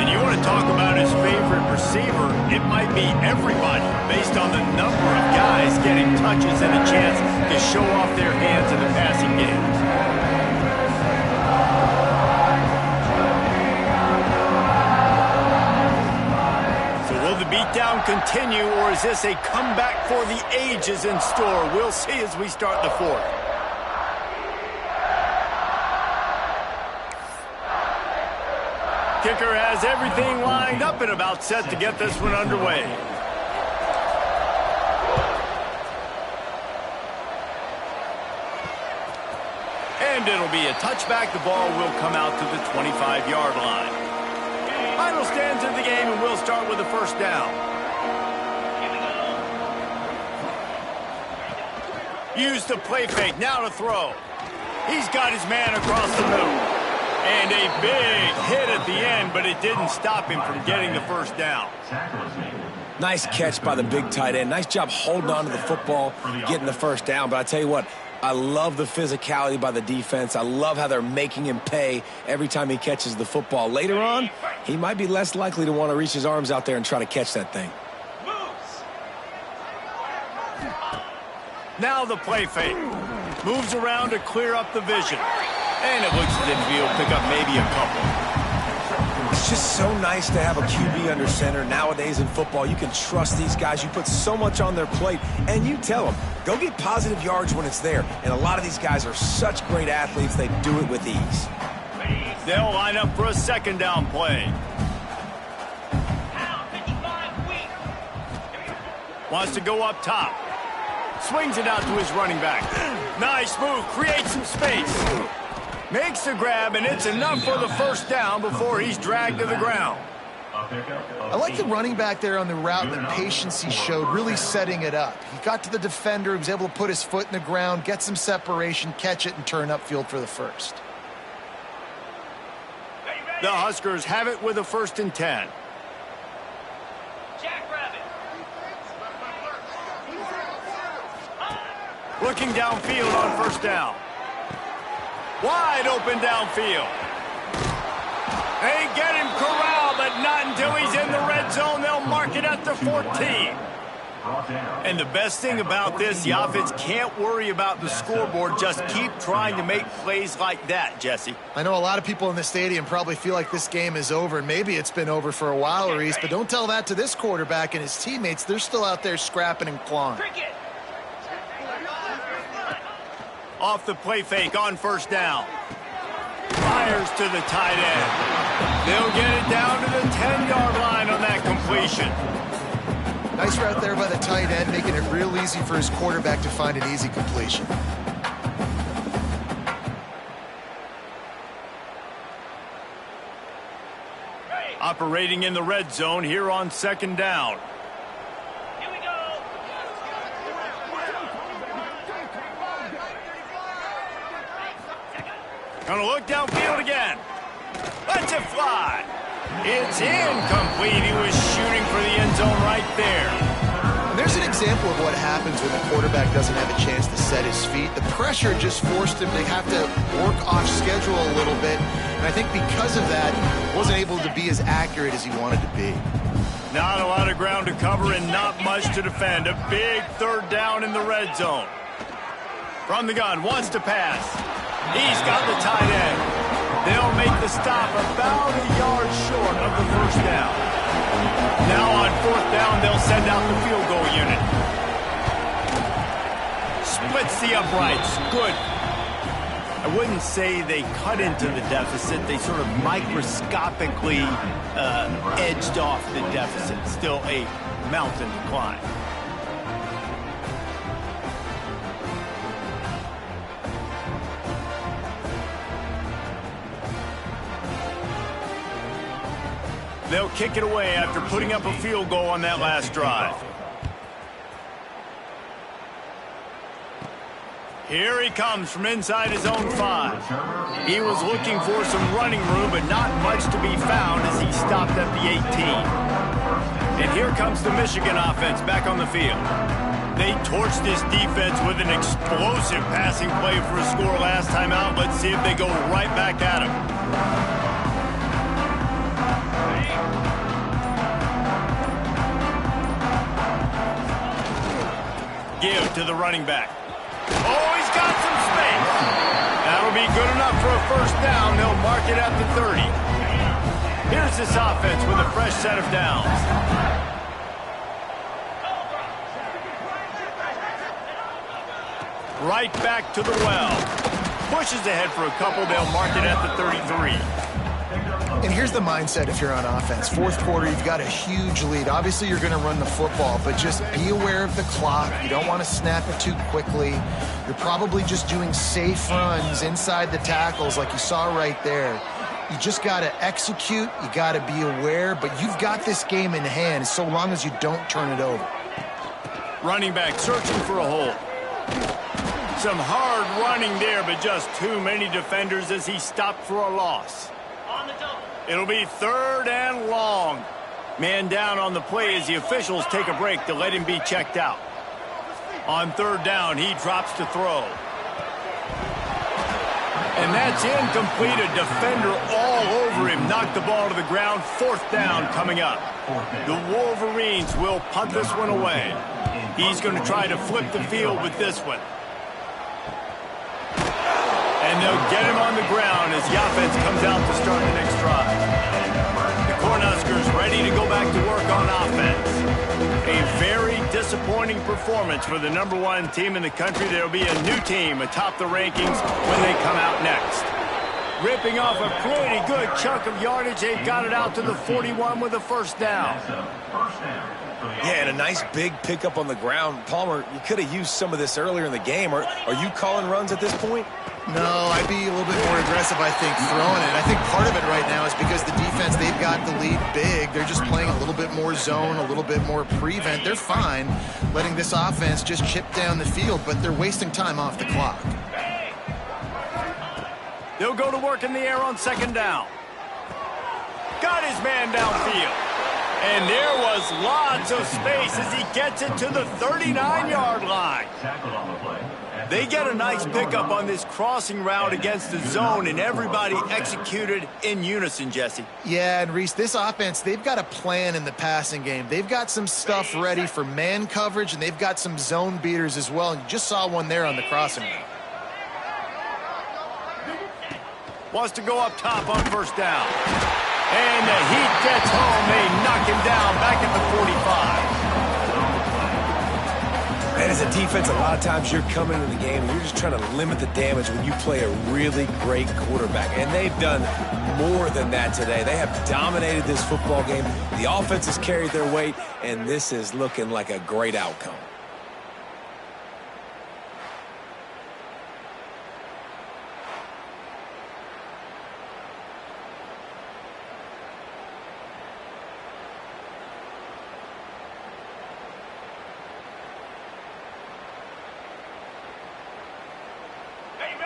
And you want to talk about his favorite receiver, it might be everybody, based on the number of guys getting touches and a chance to show off their hands in the passing game. So will the beatdown continue, or is this a comeback for the ages in store? We'll see as we start the fourth. Kicker has everything lined up and about set to get this one underway. And it'll be a touchback. The ball will come out to the 25-yard line. Final stands in the game, and we'll start with the first down. Use the play fake, now to throw. He's got his man across the middle. And a big hit at the end, but it didn't stop him from getting the first down. Nice catch by the big tight end. Nice job holding on to the football, getting the first down. But I tell you what, I love the physicality by the defense. I love how they're making him pay every time he catches the football. Later on, he might be less likely to want to reach his arms out there and try to catch that thing. Now the play fake. Moves around to clear up the vision. And it looks as if he'll pick up maybe a couple. It's just so nice to have a QB under center. Nowadays in football, you can trust these guys. You put so much on their plate, and you tell them, go get positive yards when it's there. And a lot of these guys are such great athletes, they do it with ease. They'll line up for a second down play. Wants to go up top. Swings it out to his running back. Nice move. Creates some space. Makes the grab, and it's enough for the first down before he's dragged to the ground. I like the running back there on the route and the patience he showed, really setting it up. He got to the defender, he was able to put his foot in the ground, get some separation, catch it, and turn upfield for the first. The Huskers have it with a 1st and 10. Looking downfield on 1st down. Wide open downfield. They get him corralled, but not until he's in the red zone. They'll mark it at the 14. And the best thing about this, the offense can't worry about the scoreboard. Just keep trying to make plays like that, Jesse. I know a lot of people in the stadium probably feel like this game is over, and maybe it's been over for a while, Reese, but don't tell that to this quarterback and his teammates. They're still out there scrapping and clawing. Off the play fake on 1st down. Fires to the tight end. They'll get it down to the 10-yard line on that completion. Nice route there by the tight end, making it real easy for his quarterback to find an easy completion. Operating in the red zone here on 2nd down. Gonna look downfield again. Lets it fly. It's incomplete. He was shooting for the end zone right there. And there's an example of what happens when the quarterback doesn't have a chance to set his feet. The pressure just forced him to have to work off schedule a little bit. And I think because of that, he wasn't able to be as accurate as he wanted to be. Not a lot of ground to cover and not much to defend. A big 3rd down in the red zone. From the gun, wants to pass. He's got the tight end. They'll make the stop about a yard short of the 1st down. Now on 4th down, they'll send out the field goal unit. Splits the uprights. Good. I wouldn't say they cut into the deficit. They sort of microscopically edged off the deficit. Still a mountain to climb. They'll kick it away after putting up a field goal on that last drive. Here he comes from inside his own 5. He was looking for some running room, but not much to be found as he stopped at the 18. And here comes the Michigan offense back on the field. They torched this defense with an explosive passing play for a score last time out. Let's see if they go right back at him. Give to the running back. Oh, he's got some space. That'll be good enough for a 1st down. They'll mark it at the 30. Here's this offense with a fresh set of downs. Right back to the well. Pushes ahead for a couple. They'll mark it at the 33. And here's the mindset if you're on offense. 4th quarter, you've got a huge lead. Obviously, you're going to run the football, but just be aware of the clock. You don't want to snap it too quickly. You're probably just doing safe runs inside the tackles like you saw right there. You just got to execute. You got to be aware, but you've got this game in hand so long as you don't turn it over. Running back searching for a hole. Some hard running there, but just too many defenders as he stopped for a loss. It'll be 3rd and long. Man down on the play as the officials take a break to let him be checked out. On 3rd down, he drops to throw. And that's incomplete. A defender all over him. Knocked the ball to the ground. 4th down coming up. The Wolverines will punt this one away. He's going to try to flip the field with this one. And they'll get him on the ground as the offense comes out to start the next drive. The Cornhuskers ready to go back to work on offense. A very disappointing performance for the #1 team in the country. There will be a new team atop the rankings when they come out next. Ripping off a pretty good chunk of yardage. They've got it out to the 41 with a first down. Yeah, and a nice big pickup on the ground. Palmer, you could have used some of this earlier in the game. Are you calling runs at this point? No, I'd be a little bit more aggressive, I think, throwing it. I think part of it right now is because the defense, they've got the lead big. They're just playing a little bit more zone, a little bit more prevent. They're fine letting this offense just chip down the field, but they're wasting time off the clock. They'll go to work in the air on second down. Got his man downfield. And there was lots of space as he gets it to the 39-yard line. They get a nice pickup on this crossing route against the zone, and everybody executed in unison, Jesse. Yeah, and Reese, this offense, they've got a plan in the passing game. They've got some stuff ready for man coverage, and they've got some zone beaters as well. And you just saw one there on the crossing route. Wants to go up top on first down. And the heat gets home. They knock him down back at the 45. And as a defense, a lot of times you're coming into the game and you're just trying to limit the damage when you play a really great quarterback. And they've done more than that today. They have dominated this football game. The offense has carried their weight, and this is looking like a great outcome.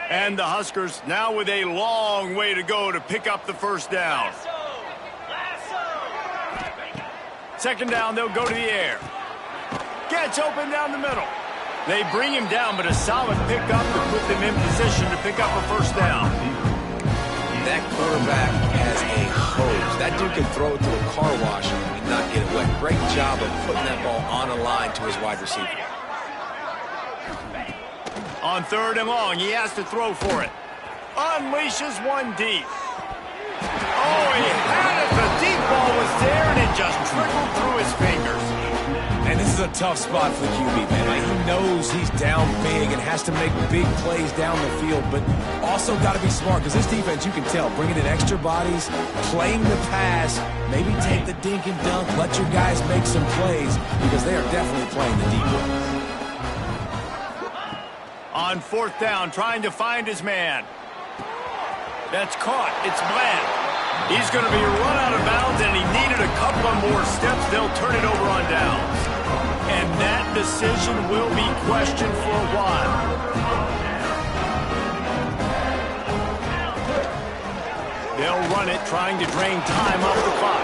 And the Huskers now with a long way to go to pick up the first down. Second down, they'll go to the air. Gets open down the middle. They bring him down, but a solid pickup to put them in position to pick up a first down. That quarterback has a hose. That dude can throw it to a car wash and not get it wet. Great job of putting that ball on a line to his wide receiver. On third and long, he has to throw for it. Unleashes one deep. Oh, he had it. The deep ball was there, and it just trickled through his fingers. And this is a tough spot for the QB, man. Like, he knows he's down big and has to make big plays down the field, but also got to be smart because this defense, you can tell, bringing in extra bodies, playing the pass, maybe take the dink and dunk, let your guys make some plays because they are definitely playing the deep ones. On fourth down, trying to find his man. That's caught. It's Bland. He's going to be run out of bounds, and he needed a couple of more steps. They'll turn it over on downs. And that decision will be questioned for a while. They'll run it, trying to drain time off the clock.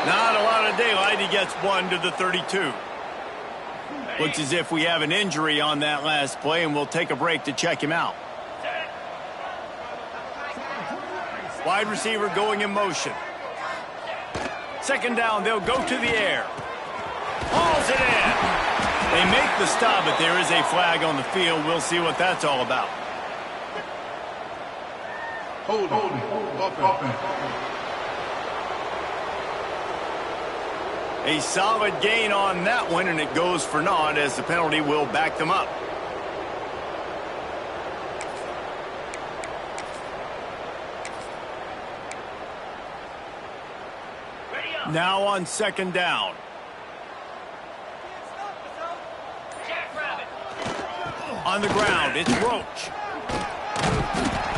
Not a lot of daylight. He gets one to the 32. Looks as if we have an injury on that last play, and we'll take a break to check him out. Wide receiver going in motion. Second down, they'll go to the air. Hauls it in. They make the stop, but there is a flag on the field. We'll see what that's all about. Hold offense. A solid gain on that one, and it goes for naught as the penalty will back them up. Now on second down. On the ground, it's Roach.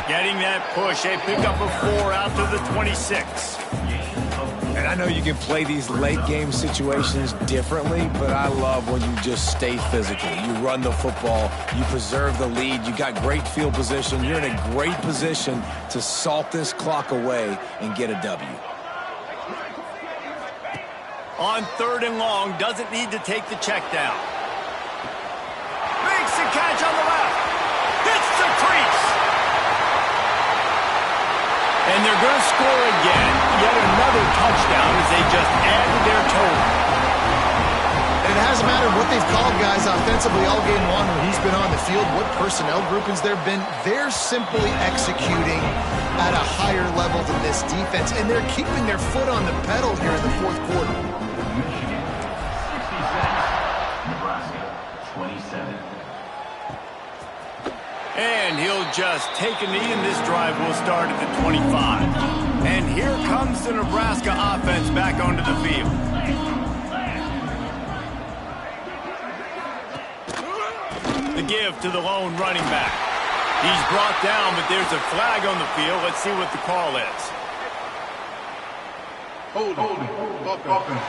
Getting that push, a pickup of 4 out to the 26. And I know you can play these late game situations differently, but I love when you just stay physical. You run the football, you preserve the lead, you got great field position, you're in a great position to salt this clock away and get a W. On third and long, doesn't need to take the check down. Makes the catch on the left. Hits the crease. And they're going to score again. Yet another touchdown as they just added their total. And it hasn't mattered what they've called guys offensively all game long when he's been on the field, what personnel groupings there have been. They're simply executing at a higher level than this defense, and they're keeping their foot on the pedal here in the fourth quarter. And he'll just take a knee, and this drive will start at the 25. And here comes the Nebraska offense back onto the field. The give to the lone running back. He's brought down, but there's a flag on the field. Let's see what the call is. Offense.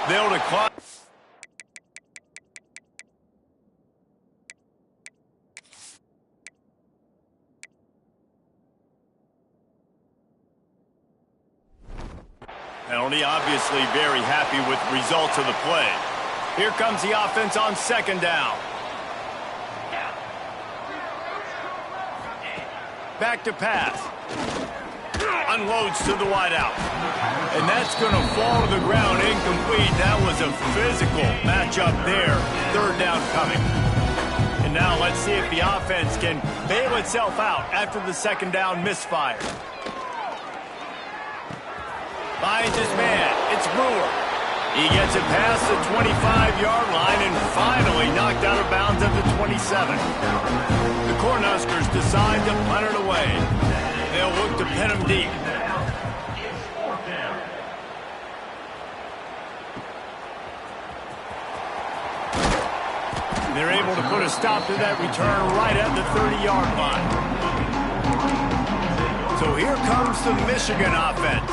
They'll decline. Penalty, obviously very happy with the results of the play. Here comes the offense on second down. Back to pass. Unloads to the wideout. And that's going to fall to the ground incomplete. That was a physical matchup there. Third down coming. And now let's see if the offense can bail itself out after the second down misfire. Finds his man. It's Brewer. He gets it past the 25-yard line and finally knocked out of bounds at the 27. The Cornhuskers decide to punt it away. They'll look to pin him deep. They're able to put a stop to that return right at the 30-yard line. So here comes the Michigan offense.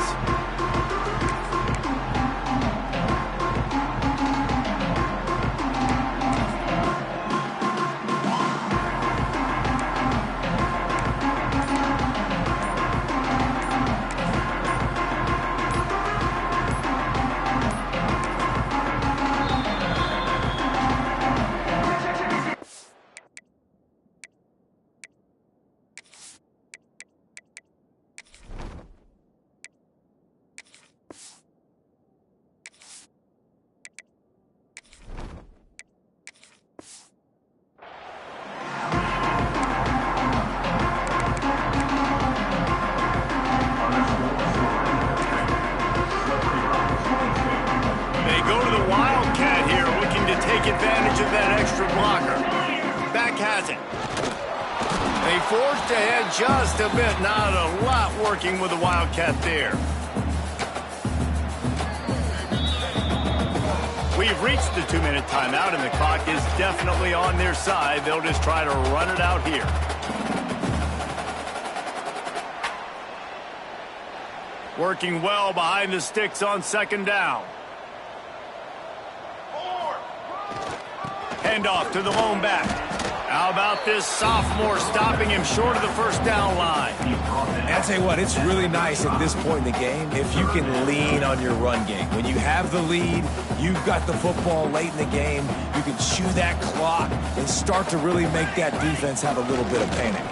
Advantage of that extra blocker. Back has it. They forced ahead just a bit. Not a lot working with the Wildcat there. We've reached the 2-minute timeout, and the clock is definitely on their side. They'll just try to run it out here. Working well behind the sticks on second down. Handoff to the lone back. How about this sophomore stopping him short of the first down line? And I'll tell you what, it's really nice at this point in the game if you can lean on your run game. When you have the lead, you've got the football late in the game, you can chew that clock and start to really make that defense have a little bit of panic.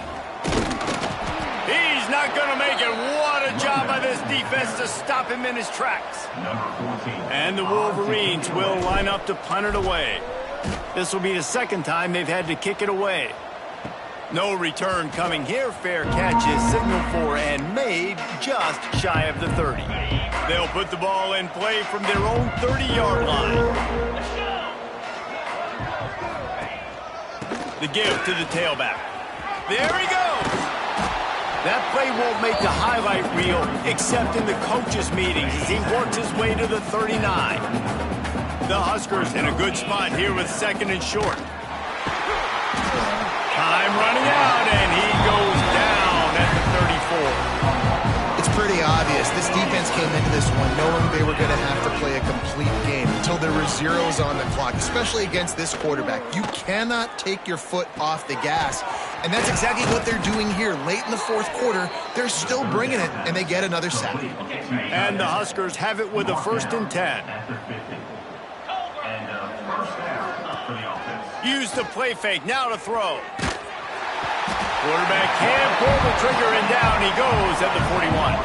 He's not going to make it. What a job by this defense to stop him in his tracks. And the Wolverines will line up to punt it away. This will be the second time they've had to kick it away. No return coming here. Fair catch is signaled for and made just shy of the 30. They'll put the ball in play from their own 30-yard line. The give to the tailback. There he goes. That play won't make the highlight reel except in the coaches' meetings as he works his way to the 39. The Huskers in a good spot here with second and short. Time running out, and he goes down at the 34. It's pretty obvious. This defense came into this one knowing they were going to have to play a complete game until there were zeros on the clock, especially against this quarterback. You cannot take your foot off the gas, and that's exactly what they're doing here. Late in the fourth quarter, they're still bringing it, and they get another sack. And the Huskers have it with a 1st and 10. Use the play fake, now to throw. Quarterback can pull the trigger, and down he goes at the 41.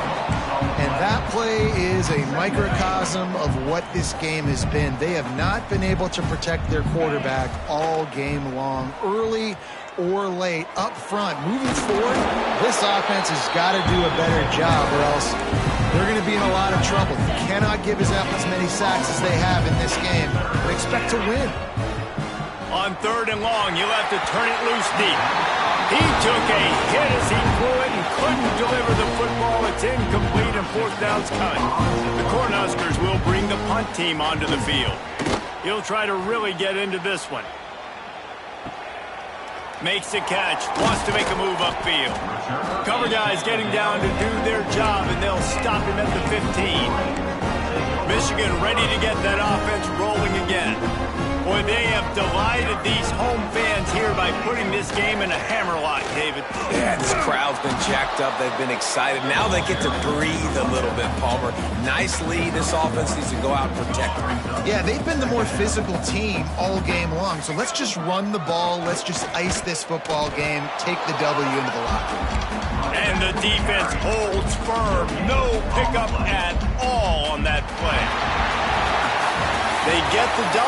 And that play is a microcosm of what this game has been. They have not been able to protect their quarterback all game long, early or late, up front. Moving forward, this offense has got to do a better job, or else they're going to be in a lot of trouble. You cannot give us up as many sacks as they have in this game and expect to win. On 3rd and long, he'll have to turn it loose deep. He took a hit as he threw it and couldn't deliver the football. It's incomplete and 4th down's coming. The Cornhuskers will bring the punt team onto the field. He'll try to really get into this one. Makes the catch, wants to make a move upfield. Cover guys getting down to do their job, and they'll stop him at the 15. Michigan ready to get that offense rolling again. Boy, they have delighted these home fans here by putting this game in a hammerlock, David. Yeah, this crowd's been jacked up. They've been excited. Now they get to breathe a little bit, Palmer. Nice lead. This offense needs to go out and protect them. Yeah, they've been the more physical team all game long. So let's just run the ball. Let's just ice this football game. Take the W into the locker room. And the defense holds firm. No pickup at all on that play. They get the W.